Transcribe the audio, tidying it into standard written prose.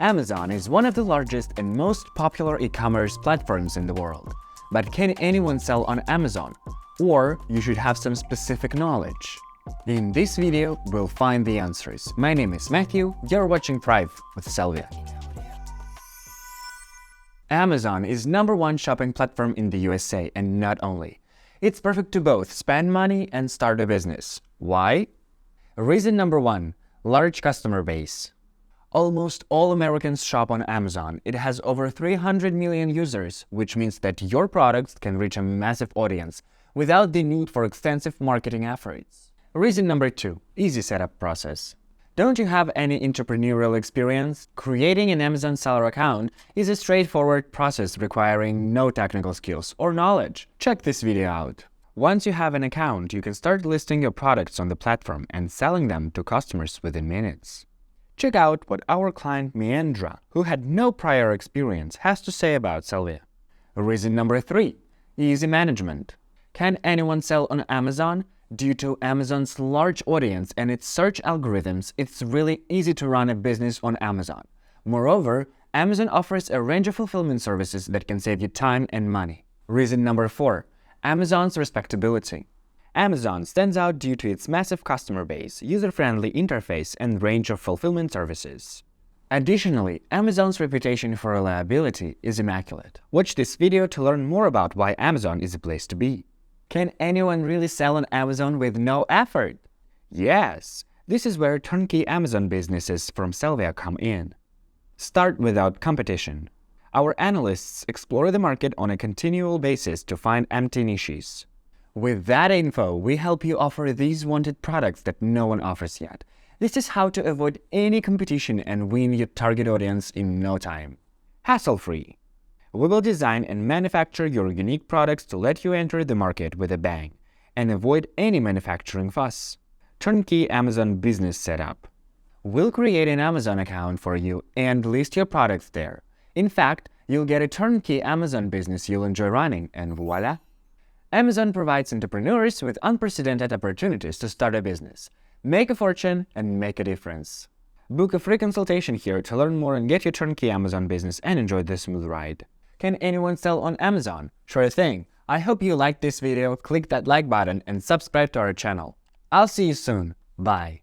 Amazon is one of the largest and most popular e-commerce platforms in the world. But can anyone sell on Amazon? Or you should have some specific knowledge. In this video, we'll find the answers. My name is Matthew, you're watching Thrive with Sellvia. Amazon is #1 shopping platform in the USA, and not only. It's perfect to both spend money and start a business. Why? Reason number 1, large customer base. Almost all Americans shop on Amazon. It has over 300 million users, which means that your products can reach a massive audience without the need for extensive marketing efforts. Reason number 2, easy setup process. Don't you have any entrepreneurial experience? Creating an Amazon seller account is a straightforward process requiring no technical skills or knowledge. Check this video out. Once you have an account, you can start listing your products on the platform and selling them to customers within minutes. Check out what our client Meandra, who had no prior experience, has to say about Sellvia. Reason number 3, easy management. Can anyone sell on Amazon? Due to Amazon's large audience and its search algorithms, it's really easy to run a business on Amazon. Moreover, Amazon offers a range of fulfillment services that can save you time and money. Reason number 4, Amazon's respectability. Amazon stands out due to its massive customer base, user-friendly interface, and range of fulfillment services. Additionally, Amazon's reputation for reliability is immaculate. Watch this video to learn more about why Amazon is a place to be. Can anyone really sell on Amazon with no effort? Yes! This is where turnkey Amazon businesses from Sellvia come in. Start without competition. Our analysts explore the market on a continual basis to find empty niches. With that info, we help you offer these wanted products that no one offers yet. This is how to avoid any competition and win your target audience in no time. Hassle-free. We will design and manufacture your unique products to let you enter the market with a bang and avoid any manufacturing fuss. Turnkey Amazon business setup. We'll create an Amazon account for you and list your products there. In fact, you'll get a turnkey Amazon business you'll enjoy running, and voila! Amazon provides entrepreneurs with unprecedented opportunities to start a business, make a fortune, and make a difference. Book a free consultation here to learn more and get your turnkey Amazon business and enjoy the smooth ride. Can anyone sell on Amazon? Sure thing. I hope you liked this video, click that like button, and subscribe to our channel. I'll see you soon. Bye.